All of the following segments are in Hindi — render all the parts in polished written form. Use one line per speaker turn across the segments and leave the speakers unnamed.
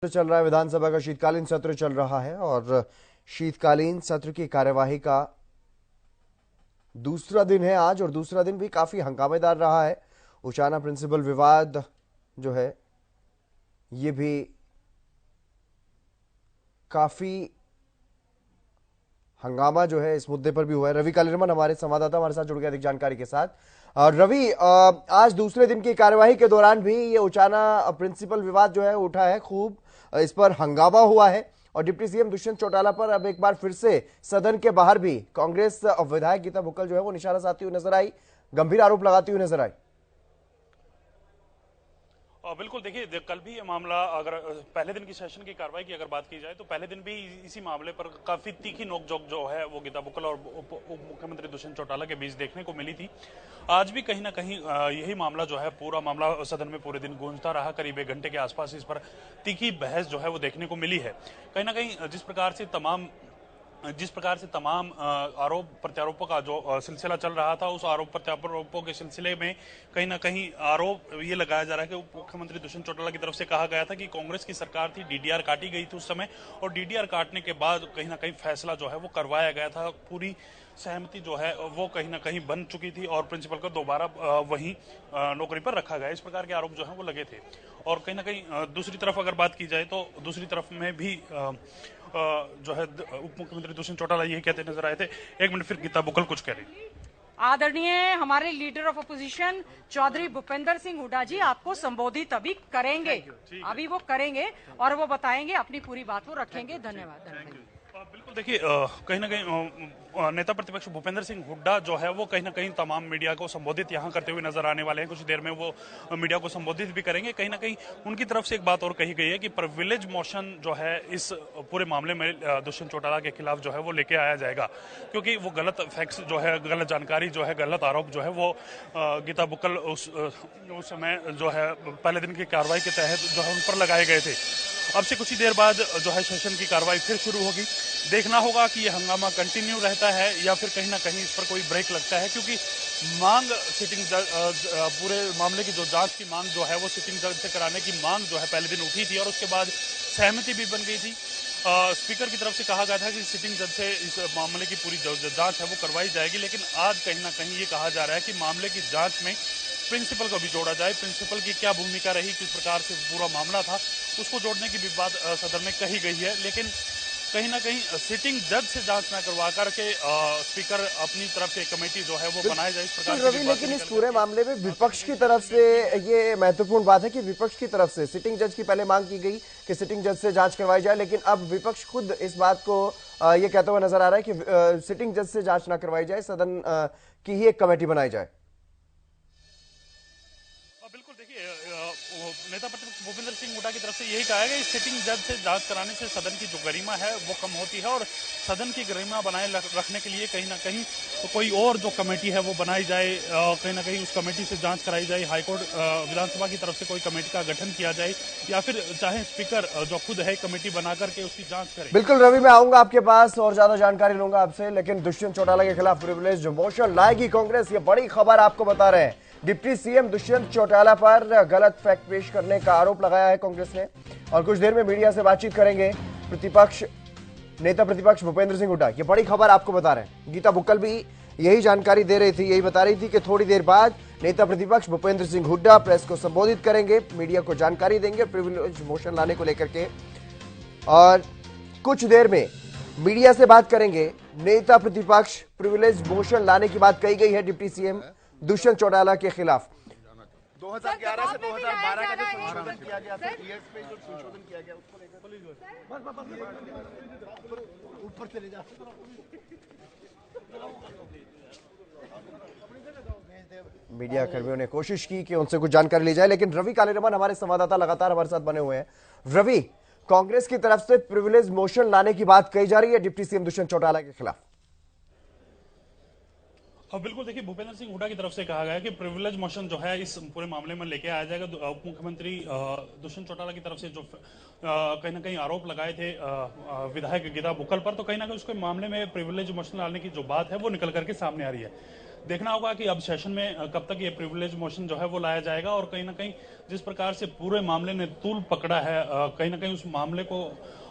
चल रहा है। विधानसभा का शीतकालीन सत्र चल रहा है और शीतकालीन सत्र की कार्यवाही का दूसरा दिन है आज और दूसरा दिन भी काफी हंगामेदार रहा है। उचाना प्रिंसिपल विवाद जो है ये भी काफी हंगामा जो है इस मुद्दे पर भी हुआ है। रवि कालिरमन हमारे संवाददाता हमारे साथ जुड़ गए अधिक जानकारी के साथ। रवि, आज दूसरे दिन की कार्यवाही के दौरान भी ये उचाना प्रिंसिपल विवाद जो है उठा है, खूब इस पर हंगामा हुआ है और डिप्टी सीएम दुष्यंत चौटाला पर अब एक बार फिर से सदन के बाहर भी कांग्रेस विधायक गीता बुक्कल जो है वो निशाना साधती हुई नजर आई, गंभीर आरोप लगाती हुई नजर आई।
बिल्कुल, देखिए कल भी ये मामला, अगर पहले दिन की सेशन की कार्रवाई की अगर बात की जाए तो पहले दिन भी इसी मामले पर काफी तीखी नोकझोंक जो है वो गीता बुक्कल और उप मुख्यमंत्री दुष्यंत चौटाला के बीच देखने को मिली थी। आज भी कहीं ना कहीं यही मामला जो है, पूरा मामला सदन में पूरे दिन गूंजता रहा। करीब 1 घंटे के आसपास इस पर तीखी बहस जो है वो देखने को मिली है। कहीं ना कहीं जिस प्रकार से तमाम आरोप प्रत्यारोपों का जो सिलसिला चल रहा था, उस आरोप प्रत्यारोपों के सिलसिले में कहीं ना कहीं आरोप ये लगाया जा रहा है कि उप मुख्यमंत्री दुष्यंत चौटाला की तरफ से कहा गया था कि कांग्रेस की सरकार थी, डीडीआर काटी गई थी उस समय, और डीडीआर काटने के बाद कहीं ना कहीं फैसला जो है वो करवाया गया था। पूरी सहमति जो है वो कहीं ना कहीं बन चुकी थी और प्रिंसिपल को दोबारा वहीं नौकरी पर रखा गया। इस प्रकार के आरोप जो है वो लगे थे। और कहीं ना कहीं दूसरी तरफ अगर बात की जाए तो दूसरी तरफ में भी जो है उप मुख्यमंत्री दुष्यंत चौटाला यही कहते नजर आए थे। 1 मिनट फिर गीता बुक्कल कुछ कह रही।
आदरणीय हमारे leader of opposition Chaudhary Bhupinder Singh Hooda ji आपको संबोधित अभी करेंगे, अभी वो करेंगे और वो बताएंगे, अपनी पूरी बात वो रखेंगे। धन्यवाद।
बिल्कुल, देखिए कहीं ना कहीं नेता प्रतिपक्ष भूपेंद्र सिंह हुड्डा जो है वो कहीं ना कहीं तमाम मीडिया को संबोधित यहाँ करते हुए नजर आने वाले हैं। कुछ देर में वो मीडिया को संबोधित भी करेंगे। कहीं ना कहीं उनकी तरफ से एक बात और कही गई है कि प्रिविलेज मोशन जो है इस पूरे मामले में दुष्यंत चौटाला के खिलाफ जो है वो लेके आया जाएगा, क्योंकि वो गलत फैक्ट्स जो है, गलत जानकारी जो है, गलत आरोप जो है वो गीता बुक्कल उस समय जो है पहले दिन की कार्रवाई के तहत जो है उन पर लगाए गए थे। अब से कुछ ही देर बाद जो है सेशन की कार्रवाई फिर शुरू होगी। देखना होगा कि ये हंगामा कंटिन्यू रहता है या फिर कहीं ना कहीं इस पर कोई ब्रेक लगता है, क्योंकि मांग सिटिंग पूरे मामले की जो जांच की मांग जो है वो सिटिंग जज से कराने की मांग जो है पहले दिन उठी थी और उसके बाद सहमति भी बन गई थी। स्पीकर की तरफ से कहा गया था कि सिटिंग जज से इस मामले की पूरी जांच है वो करवाई जाएगी, लेकिन आज कहीं ना कहीं ये कहा जा रहा है कि मामले की जांच में प्रिंसिपल को भी जोड़ा जाए। प्रिंसिपल की क्या भूमिका रही, किस प्रकार से पूरा मामला था, उसको जोड़ने की भी बात सदन में कही गई है। लेकिन कहीं ना कहीं सिटिंग जज से जांच न करवा करके स्पीकर अपनी तरफ से कमेटी जो है वो बनाई जाए, इस प्रकार
रवि, लेकिन इस पूरे मामले में विपक्ष की तरफ से ये महत्वपूर्ण बात है कि विपक्ष की तरफ से सिटिंग जज की पहले मांग की गई कि सिटिंग जज से जांच करवाई जाए, लेकिन अब विपक्ष खुद इस बात को ये कहता हुआ नजर आ रहा है कि सिटिंग जज से जांच ना करवाई जाए, सदन की ही एक कमेटी बनाई जाए।
बिल्कुल, देखिए नेता प्रतिपक्ष भूपेंद्र सिंह हुड्डा की तरफ से यही कहा है कि सिटिंग जज से जांच कराने से सदन की जो गरिमा है वो कम होती है और सदन की गरिमा बनाए रखने के लिए कहीं ना कहीं तो कोई और जो कमेटी है वो बनाई जाए, कहीं ना कहीं उस कमेटी से जांच कराई जाए। हाईकोर्ट विधानसभा की तरफ से कोई कमेटी का गठन किया जाए या फिर चाहे स्पीकर जो खुद है कमेटी बना करके उसकी जांच करे।
बिल्कुल रवि, मैं आऊंगा आपके पास और ज्यादा जानकारी लूंगा आपसे, लेकिन दुष्यंत चौटाला के खिलाफ प्रिविलेज मोशन लाएगी कांग्रेस, ये बड़ी खबर आपको बता रहे हैं। डिप्टी सीएम दुष्यंत चौटाला पर गलत फैक्ट पेश करने का आरोप लगाया है कांग्रेस ने और कुछ देर में मीडिया से बातचीत करेंगे नेता प्रतिपक्ष भूपेंद्र सिंह हुड्डा। ये बड़ी खबर आपको बता रहे हैं। गीता बुक्कल भी यही जानकारी दे रही थी, यही बता रही थी कि थोड़ी देर बाद नेता प्रतिपक्ष भूपेंद्र सिंह हुड्डा प्रेस को संबोधित करेंगे, मीडिया को जानकारी देंगे प्रिविलेज मोशन लाने को लेकर के, और कुछ देर में मीडिया से बात करेंगे। नेता प्रतिपक्ष प्रिविलेज मोशन लाने की बात कही गई है डिप्टी सीएम दुष्यंत चौटाला के खिलाफ।
2011 से 2012 का जो संशोधन किया गया था, ईयर्स पे जो संशोधन किया गया उसको लेकर ऊपर चले जा।
मीडिया कर्मियों ने कोशिश की कि उनसे कुछ जानकारी ली जाए, लेकिन रवि कालिरमन हमारे संवाददाता लगातार हमारे साथ बने हुए हैं। रवि, कांग्रेस की तरफ से प्रिविलेज मोशन लाने की बात कही जा रही है डिप्टी सीएम दुष्यंत चौटाला के खिलाफ।
बिल्कुल, देखिए भूपेंद्र सिंह हुड्डा की तरफ से कहा गया है कि प्रिविलेज मोशन जो है इस पूरे मामले में लेके आया जाएगा। उप मुख्यमंत्री दुष्यंत चौटाला की तरफ से जो कहीं ना कहीं आरोप लगाए थे विधायक गीता बुक्कल पर, तो कहीं ना कहीं उसके मामले में प्रिविलेज मोशन लाने की जो बात है वो निकल करके सामने आ रही है। देखना होगा कि अब सेशन में कब तक ये प्रिविलेज मोशन जो है वो लाया जाएगा, और कहीं ना कहीं जिस प्रकार से पूरे मामले ने तूल पकड़ा है, कहीं ना कहीं उस मामले को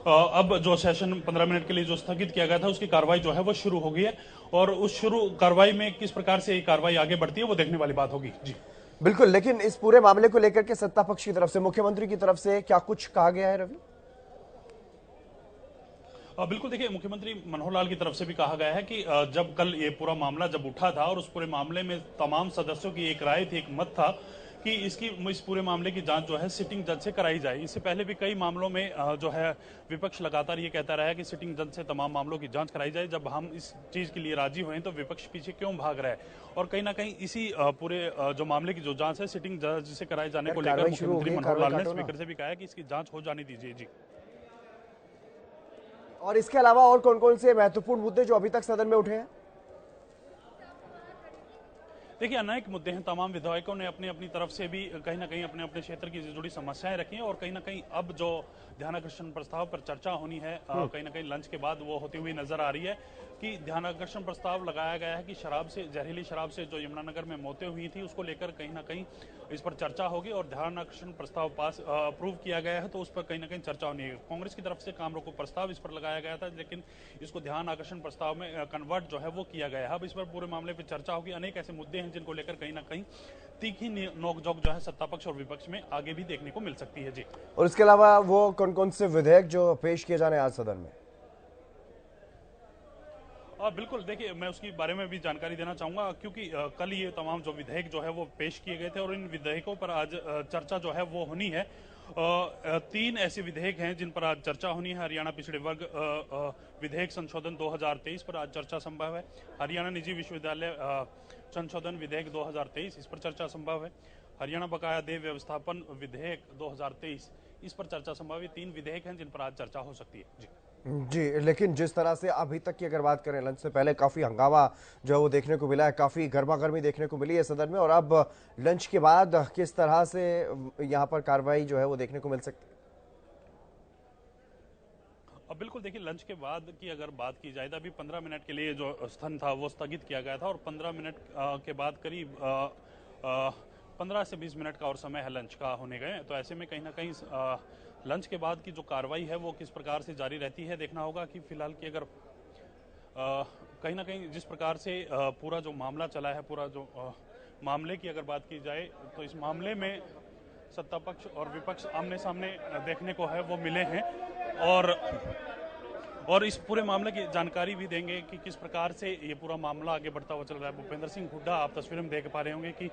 अब जो सेशन 15 मिनट के लिए जो स्थगित किया गया था उसकी कार्रवाई जो है वो शुरू हो गई है, और उस शुरू कार्रवाई में किस प्रकार से ये कार्रवाई आगे बढ़ती है वो देखने वाली बात होगी। जी
बिल्कुल, लेकिन इस पूरे मामले को लेकर के सत्ता पक्ष की तरफ से, मुख्यमंत्री की तरफ से क्या कुछ कहा गया है रवि?
बिल्कुल, देखिए मुख्यमंत्री मनोहर लाल की तरफ से भी कहा गया है कि जब कल ये पूरा मामला जब उठा था और उस पूरे मामले में तमाम सदस्यों की एक राय थी, एक मत था कि इस पूरे मामले की जांच जो है सिटिंग जज से कराई जाए। इससे पहले भी कई मामलों में जो है विपक्ष लगातार ये कहता रहा है कि सिटिंग जज से तमाम मामलों की जांच कराई जाए। जब हम इस चीज के लिए राजी हुए तो विपक्ष पीछे क्यों भाग रहा है, और कहीं ना कहीं इसी पूरे जो मामले की जो जांच है सिटिंग जज से कराए जाने को लेकर मुख्यमंत्री मनोहर लाल ने स्पीकर से भी कहा है कि इसकी जांच हो जाने दीजिए। जी,
और इसके अलावा और कौन कौन से महत्वपूर्ण मुद्दे जो अभी तक सदन में उठे हैं?
देखिए, अनेक मुद्दे हैं। तमाम विधायकों ने अपनी अपनी तरफ से भी कहीं ना कहीं अपने अपने क्षेत्र की जुड़ी समस्याएं रखी हैं, और कहीं ना कहीं अब जो ध्यानाकर्षण प्रस्ताव पर चर्चा होनी है कहीं ना कहीं लंच के बाद वो होती हुई नजर आ रही है कि ध्यानाकर्षण प्रस्ताव लगाया गया है कि शराब से, जहरीली शराब से जो यमुनानगर में मौतें हुई थी उसको लेकर कहीं ना कहीं इस पर चर्चा होगी, और ध्यानाकर्षण प्रस्ताव पास अप्रूव किया गया है तो उस पर कहीं ना कहीं चर्चा होनी है। कांग्रेस की तरफ से काम रोको प्रस्ताव इस पर लगाया गया था, लेकिन इसको ध्यान आकर्षण प्रस्ताव में कन्वर्ट जो है वो किया गया है। अब इस पर पूरे मामले पर चर्चा होगी। अनेक ऐसे मुद्दे हैं जिनको लेकर कहीं ना कहीं तीखी नोकझोंक जो है सत्ता पक्ष और विपक्ष में आगे भी देखने को मिल सकती है। जी,
और इसके अलावा वो कौन कौन से विधेयक जो पेश किए जाने आज सदन में?
बिल्कुल, देखिए मैं उसके बारे में भी जानकारी देना चाहूंगा, क्योंकि कल ये तमाम जो विधेयक जो है वो पेश किए गए थे और इन विधेयकों पर आज चर्चा जो है वो होनी है। 3 ऐसे विधेयक हैं जिन पर आज चर्चा होनी है। हरियाणा पिछड़े वर्ग विधेयक संशोधन 2023 पर आज चर्चा संभव है। हरियाणा निजी विश्वविद्यालय संशोधन विधेयक 2023 इस पर चर्चा संभव है। हरियाणा बकाया देय व्यवस्थापन विधेयक 2023 इस पर चर्चा संभव है। 3 विधेयक हैं जिन पर आज चर्चा हो सकती है।
जी, लेकिन जिस तरह से अभी तक की अगर बात करें, लंच से पहले काफी हंगामा जो है वो देखने को मिला है, काफी गर्मा गर्मी देखने को मिली है सदन में, और अब लंच के बाद किस तरह से यहाँ पर कार्रवाई जो है वो देखने को मिल सकती है?
अब बिल्कुल, देखिए लंच के बाद की अगर बात की जाए तो अभी 15 मिनट के लिए जो स्थगन था वो स्थगित किया गया था, और 15 मिनट के बाद करीब 15 से 20 मिनट का और समय है लंच का होने गए। तो ऐसे में कहीं ना कहीं लंच के बाद की जो कार्रवाई है वो किस प्रकार से जारी रहती है देखना होगा कि फिलहाल की अगर कहीं ना कहीं जिस प्रकार से पूरा जो मामला चला है, पूरा जो मामले की अगर बात की जाए तो इस मामले में सत्ता पक्ष और विपक्ष आमने सामने देखने को है वो मिले हैं, और इस पूरे मामले की जानकारी भी देंगे कि किस प्रकार से ये पूरा मामला आगे बढ़ता हुआ चल रहा है। भूपेंद्र सिंह हुड्डा आप तस्वीर में देख पा रहे होंगे कि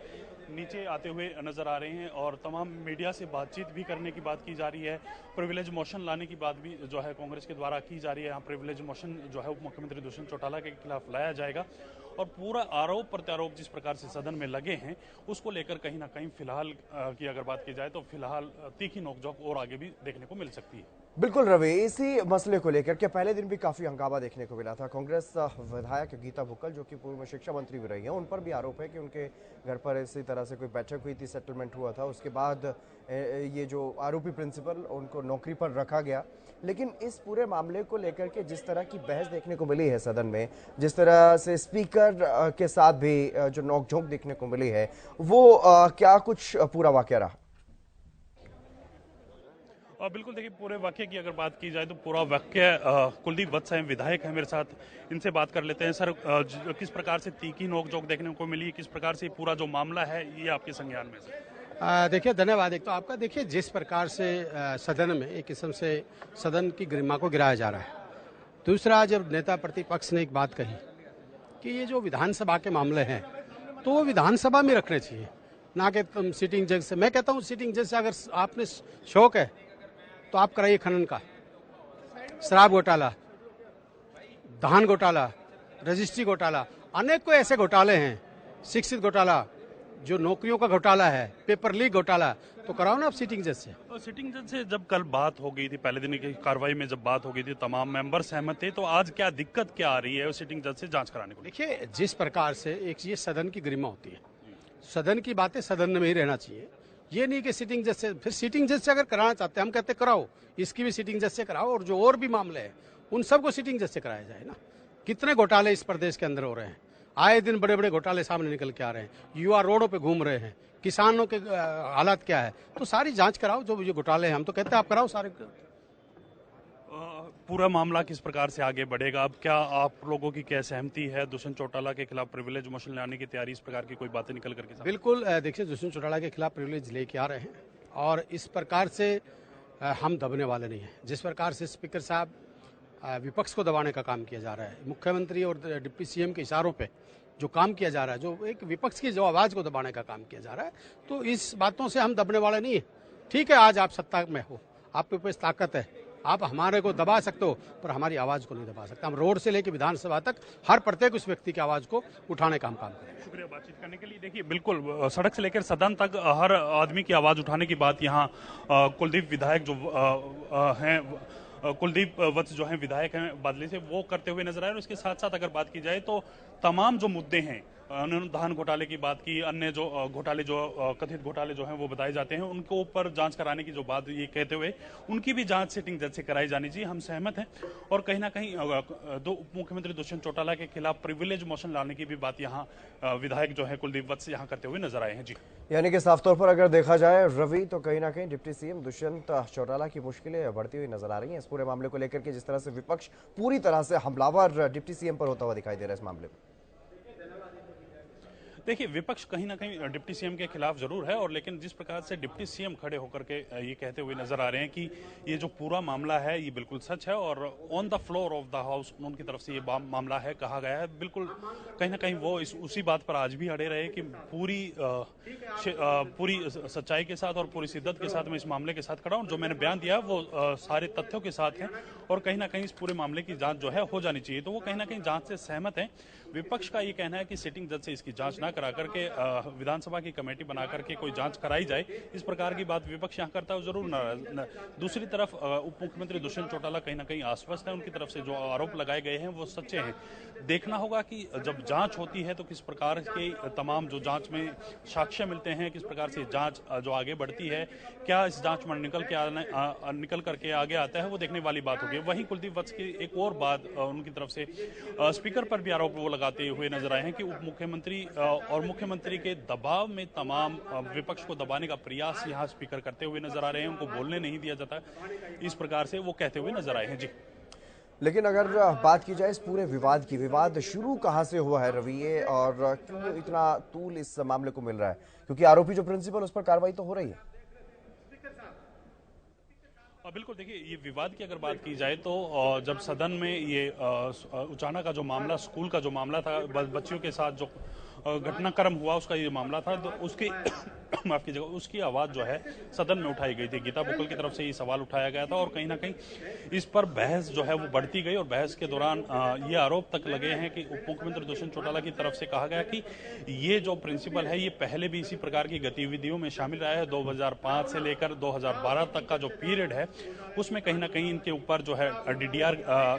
नीचे आते हुए नजर आ रहे हैं, और तमाम मीडिया से बातचीत भी करने की बात की जा रही है। प्रिविलेज मोशन लाने की बात भी जो है कांग्रेस के द्वारा की जा रही है। यहाँ प्रिविलेज मोशन जो है उप मुख्यमंत्री दुष्यंत चौटाला के खिलाफ लाया जाएगा, और पूरा आरोप प्रत्यारोप जिस प्रकार से सदन में लगे हैं उसको लेकर कहीं ना कहीं फिलहाल की अगर बात की जाए तो फिलहाल तीखी नोकझोंक और आगे भी देखने को मिल सकती है।
बिल्कुल रवि, इसी मसले को लेकर के पहले दिन भी काफी हंगामा देखने को मिला था। कांग्रेस विधायक गीता बुक्कल जो कि पूर्व शिक्षा मंत्री भी रही हैं, उन पर भी आरोप है कि उनके घर पर इसी तरह से कोई बैठक हुई थी, सेटलमेंट हुआ था, उसके बाद ये जो आरोपी प्रिंसिपल उनको नौकरी पर रखा गया। लेकिन इस पूरे मामले को लेकर के जिस तरह की बहस देखने को मिली है सदन में, जिस तरह से स्पीकर के साथ भी जो नोकझोंक देखने को मिली है, वो क्या कुछ पूरा वाकया रहा?
बिल्कुल, देखिए पूरे वाक्य की अगर बात की जाए तो पूरा वाक्य कुलदीप वत्स हैं, विधायक हैं मेरे साथ, इनसे बात कर लेते हैं। सर, किस प्रकार से तीखी नोकझोंक देखने को मिली, किस प्रकार से पूरा जो मामला है ये आपके संज्ञान में से?
देखिए, धन्यवाद। एक तो आपका देखिए जिस प्रकार से सदन में एक किस्म से सदन की गरिमा को गिराया जा रहा है। दूसरा, जब नेता प्रतिपक्ष ने एक बात कही कि ये जो विधानसभा के मामले हैं तो वो विधानसभा में रखने चाहिए, ना कि तुम सिटिंग जज से। मैं कहता हूँ सिटिंग जज से अगर आपने शौक है तो आप कराइए खनन का, शराब घोटाला, धान घोटाला, रजिस्ट्री घोटाला, अनेक कोई ऐसे घोटाले हैं, शिक्षित घोटाला, जो नौकरियों का घोटाला है, पेपर लीक घोटाला, तो कराओ ना आप सिटिंग जज से।
तो सिटिंग जज से जब कल बात हो गई थी, पहले दिन की कार्रवाई में जब बात हो गई थी, तमाम मेंबर सहमत थे, तो आज क्या दिक्कत क्या आ रही है सिटिंग जज से जांच कराने को?
देखिए, जिस प्रकार से एक ये सदन की गरिमा होती है, सदन की बातें सदन में ही रहना चाहिए। ये नहीं कि सिटिंग जज से, फिर सिटिंग जज से अगर कराना चाहते हैं, हम कहते कराओ, इसकी भी सिटिंग जज से कराओ, और जो और भी मामले हैं उन सबको सिटिंग जज से कराया जाए ना। कितने घोटाले इस प्रदेश के अंदर हो रहे हैं, आए दिन बड़े बड़े घोटाले सामने निकल के आ रहे हैं, युवा रोडों पे घूम रहे हैं, किसानों के हालात क्या है, तो सारी जांच कराओ। जो ये घोटाले हैं, हम तो कहते हैं आप कराओ सारे।
पूरा मामला किस प्रकार से आगे बढ़ेगा? अब क्या आप लोगों की क्या सहमति है? दुष्यंत चौटाला के खिलाफ प्रिविलेज मोशन लाने की तैयारी, इस प्रकार की कोई बातें निकल करके सामने?
बिल्कुल, देखिए दुष्यंत चौटाला के खिलाफ प्रिविलेज लेके आ रहे हैं और इस प्रकार से हम दबने वाले नहीं हैं। जिस प्रकार से स्पीकर साहब विपक्ष को दबाने का काम किया जा रहा है, मुख्यमंत्री और डिप्टी सीएम के इशारों पे जो काम किया जा रहा है, जो एक विपक्ष की जो आवाज को दबाने का काम किया जा रहा है, तो इस बातों से हम दबने वाले नहीं है। ठीक है, आज आप सत्ता में हो, आपके पास ताकत है, आप हमारे को दबा सकते हो, पर हमारी आवाज को नहीं दबा सकते। हम रोड से लेकर विधानसभा तक हर प्रत्येक उस व्यक्ति की आवाज को उठाने का हम काम करें।
शुक्रिया बातचीत करने के लिए। देखिए, बिल्कुल सड़क से लेकर सदन तक हर आदमी की आवाज उठाने की बात यहाँ कुलदीप विधायक जो हैं, कुलदीप वत्स जो हैं विधायक हैं बादली से, वो करते हुए नजर आए। और इसके साथ साथ अगर बात की जाए तो तमाम जो मुद्दे हैं, अनुदान घोटाले की बात की, अन्य जो घोटाले जो कथित घोटाले जो हैं वो बताए जाते हैं, उनको ऊपर जांच कराने की जो बात ये कहते हुए उनकी भी जांच सिटिंग जज से कराई जानी चाहिए। हम सहमत हैं। और कहीं ना कहीं उप मुख्यमंत्री दुष्यंत चौटाला के खिलाफ प्रिविलेज मोशन लाने की भी बात यहाँ विधायक जो है कुलदीप वत्स यहाँ करते हुए नजर आए हैं। जी,
यानी कि साफ तौर पर अगर देखा जाए रवि, तो कहीं ना कहीं डिप्टी सीएम दुष्यंत चौटाला की मुश्किलें बढ़ती हुई नजर आ रही हैं इस पूरे मामले को लेकर के। जिस तरह से विपक्ष पूरी तरह से हमलावर डिप्टी सीएम पर होता हुआ दिखाई दे रहा है इस मामले में।
देखिए, विपक्ष कहीं ना कहीं डिप्टी सीएम के खिलाफ जरूर है, और लेकिन जिस प्रकार से डिप्टी सीएम खड़े होकर के ये कहते हुए नजर आ रहे हैं कि ये जो पूरा मामला है ये बिल्कुल सच है, और on the floor of the house उनकी तरफ से ये मामला है कहा गया है, बिल्कुल कहीं ना कहीं वो उसी बात पर आज भी अड़े रहे कि पूरी सच्चाई के साथ और पूरी शिद्दत के साथ मैं इस मामले के साथ खड़ा हूं। जो मैंने बयान दिया वो सारे तथ्यों के साथ है, और कहीं ना कहीं इस पूरे मामले की जांच जो है हो जानी चाहिए। तो वो कहीं ना कहीं जांच से सहमत है। विपक्ष का ये कहना है कि सिटिंग जज से इसकी जांच ना करा करके विधानसभा की कमेटी बना करके कोई जांच कराई जाए, इस प्रकार की बात विपक्ष यहाँ करता है जरूर न। दूसरी तरफ उप मुख्यमंत्री दुष्यंत चौटाला कहीं ना कहीं आश्वस्त है, उनकी तरफ से जो आरोप लगाए गए हैं वो सच्चे हैं। देखना होगा कि जब जांच होती है तो किस प्रकार के तमाम जो जांच में साक्ष्य मिलते हैं, किस प्रकार से जांच जो आगे बढ़ती है, क्या इस जांच में निकल करके आगे आता है, वो देखने वाली बात होगी। वहीं कुलदीप वत्स की एक और बात उनकी तरफ से स्पीकर पर भी आरोप वो लगाते हुए नजर आए हैं कि उप मुख्यमंत्री और मुख्यमंत्री के दबाव में तमाम विपक्ष को दबाने का प्रयास यहाँ स्पीकर करते हुए नजर आ रहे हैं, उनको बोलने नहीं दिया जाता, इस प्रकार से वो कहते हुए नजर आए हैं। जी,
लेकिन अगर बात की जाए इस पूरे विवाद की, विवाद शुरू कहां से हुआ है रवि, और क्यों इतना तूल इस मामले को मिल रहा है? क्योंकि आरोपी जो प्रिंसिपल, उस पर कार्रवाई तो हो रही है।
बिल्कुल, देखिए, ये विवाद की अगर बात की जाए तो जब सदन में ये उचाना का जो मामला, स्कूल का जो मामला था, बच्चियों के साथ जो घटनाक्रम हुआ उसका ये मामला था, तो उसकी माफ कीजिएगा, उसकी आवाज जो है सदन में उठाई गई थी। गीता बुक्कल की तरफ से ये सवाल उठाया गया था, और कहीं ना कहीं इस पर बहस जो है वो बढ़ती गई, और बहस के दौरान ये आरोप तक लगे हैं कि उप मुख्यमंत्री दुष्यंत चौटाला की तरफ से कहा गया कि ये जो प्रिंसिपल है ये पहले भी इसी प्रकार की गतिविधियों में शामिल रहा है। 2005 से लेकर 2012 तक का जो पीरियड है उसमें कहीं ना कहीं इनके ऊपर जो है डीडीआर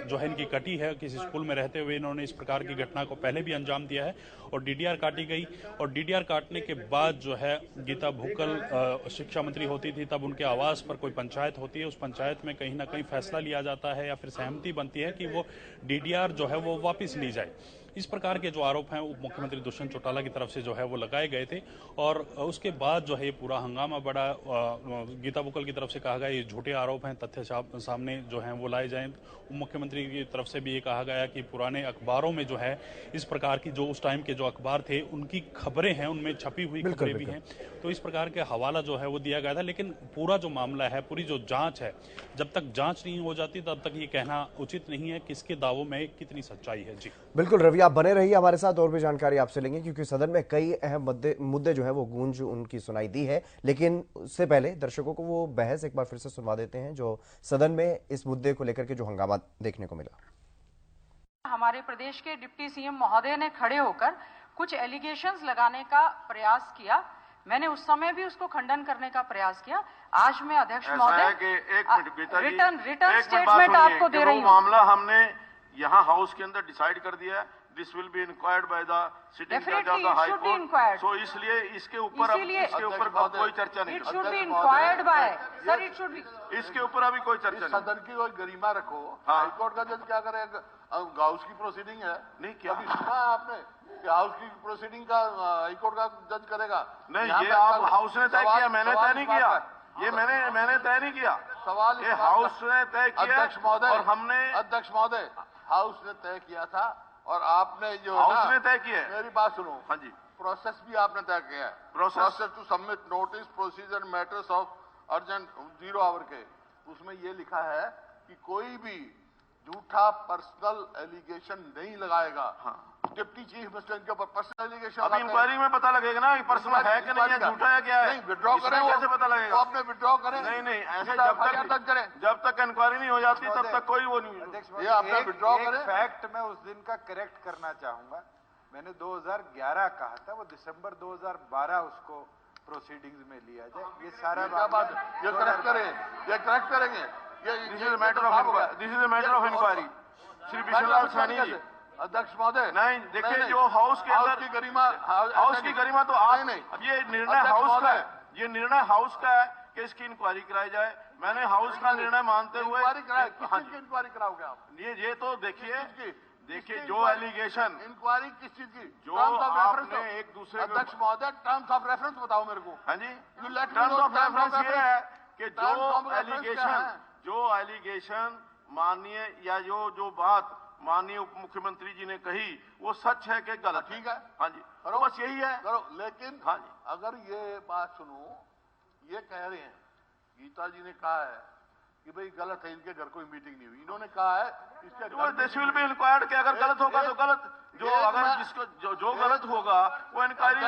जो है इनकी कटी है। किसी स्कूल में रहते हुए इन्होंने इस प्रकार की घटना को पहले भी अंजाम दिया है, और डीडीआर काटी गई, और डीडीआर काटने के बाद जो है गीता भुक्कल शिक्षा मंत्री होती थी, तब उनके आवास पर कोई पंचायत होती है, उस पंचायत में कहीं ना कहीं फैसला लिया जाता है या फिर सहमति बनती है कि वो डीडीआर जो है वो वापस ली जाए। इस प्रकार के जो आरोप हैं उप मुख्यमंत्री दुष्यंत चौटाला की तरफ से जो है वो लगाए गए थे, और उसके बाद जो है ये पूरा हंगामा बढ़ा। गीता बुक्कल की तरफ से कहा गया ये झूठे आरोप हैं, तथ्य सामने जो हैं वो लाए जाएं। उप मुख्यमंत्री की तरफ से भी ये कहा गया कि पुराने अखबारों में जो है इस प्रकार की जो उस टाइम के जो अखबार थे उनकी खबरें हैं, उनमें छपी हुई खबरें भी हैं, तो इस प्रकार के हवाला जो है वो दिया गया था। लेकिन पूरा जो मामला है, पूरी जो जांच है, जब तक जांच नहीं हो जाती तब तक ये कहना उचित नहीं है किसके दावों में कितनी सच्चाई है। जी
बिल्कुल रवि, आप बने रहिए हमारे साथ, और भी जानकारी आपसे लेंगे, क्योंकि सदन में कई अहम मुद्दे जो है वो गूंज उनकी सुनाई दी है। लेकिन उससे पहले दर्शकों को वो बहस एक बार फिर से सुनवा देते हैं जो सदन में इस मुद्दे को लेकर के जो हंगामा देखने को मिला।
हमारे प्रदेश के डिप्टी सीएम महोदय ने खड़े होकर कुछ एलिगेशंस लगाने का प्रयास किया। मैंने उस समय भी उसको खंडन करने का प्रयास किया। आज मैं अध्यक्ष महोदय रिटर्न स्टेटमेंट आपको दे रही हूँ।
मामला हमने यहाँ हाउस के अंदर डिसाइड कर दिया है,
this will be inquired by the sitting जज of
Definitely,
the
it
high
should be
court.
inquired.
So इसलिए इसके ऊपर अब कोई चर्चा नहीं
It
कर
should be
अध्यक्ष
inquired by.
महोदय,
Sir, it should be.
इसके ऊपर अभी कोई चर्चा
इस
नहीं।
सदन की कोई गरिमा रखो।
हाँ।
हाईकोर्ट का जज क्या करेगा? हाउस की प्रोसीडिंग है।
नहीं, क्या?
कभी सुना है आपने कि हाउस की प्रोसीडिंग का हाईकोर्ट का जज करेगा?
नहीं,
यहाँ
ये
पे
आप
सवाल-
हाउस ने तय
सवाल-
किया, मैंने
सवाल
तय नहीं
इस बात
किया।
का-
ये मैंने तय नहीं किया।
सवाल इस
ये
बात का-
हाउस ने तय किया
अध्यक्ष महोदय,
और हमने
अध्यक्ष महोदय, हाउस ने तय किया था और आपने जो है
हाउस
ना-
ने तय किया है।
मेरी बात सुनो।
हाँ जी,
प्रोसेस भी आपने तय किया है।
Process
to submit notice procedure matters of urgent 0 hour के, उसमें ये लिखा है कि कोई भी झूठा पर्सनल एलिगेशन नहीं लगाएगा।
हाँ।
डिप्टी चीफ मिनिस्टर के ऊपर पर्सनल एलिगेशन
अभी इंक्वायरी में पता लगेगा ना कि पर्सनल है कि नहीं है, झूठा है क्या है।
नहीं, विड्रॉ
इसमें
करें।
कैसे पता लगेगा?
वो अपने विड्रॉ करें।
नहीं ऐसे
FIR तक करें।
जब तक इंक्वायरी नहीं हो जाती तब तक कोई वो नहीं।
अध्यक्ष
ये आपने
एक
withdraw करें?
फैक्ट मैं उस दिन का करेक्ट करना चाहूंगा। मैंने 2011 कहा था, वो दिसंबर 2012 उसको प्रोसीडिंग्स में लिया जाए। ये सारा
क्या बात है? ये करेक्ट करें, ये करेक्ट करेंगे।
This is matter of inquiry. Shri Vishwanath Saini ji,
अध्यक्ष महोदय,
नहीं देखिए, जो हाउस के अंदर
की गरिमा,
हाउस की गरिमा तो आप
नहीं,
ये निर्णय हाउस का है, ये निर्णय हाउस का है कि इसकी इंक्वायरी कराई जाए। मैंने हाउस का निर्णय मानते हुए
इंक्वायरी कराए। किस
हाँ
चीज की
जी,
इंक्वायरी कराओगे आप?
ये तो देखिए
किसकी
जो एलिगेशन
इंक्वायरी किस चीज की?
जो
टर्म्स ऑफ
आपने
रेफरेंस
एक दूसरे के
अध्यक्ष महोदय, टर्म्स ऑफ रेफरेंस बताओ मेरे को।
हाँ जी,
You let me
terms
know
of
terms of
reference ये है कि
Terms of reference क्या है?
जो एलिगेशन माननीय या जो बात माननीय उप मुख्यमंत्री जी ने कही वो सच है कि गलत?
ठीक है।
हाँ जी,
करो,
बस यही है।
करो। लेकिन
हाँ जी,
अगर ये बात सुनो, ये कह रहे हैं, गीता जी ने कहा है कि भाई गलत है, इनके घर कोई मीटिंग नहीं हुई। इन्होंने कहा है इसके घर
दिस विल बी इंक्वायर्ड कि अगर गलत होगा तो गलत, जो अगर जिसको जो गलत होगा वो इंक्वायरी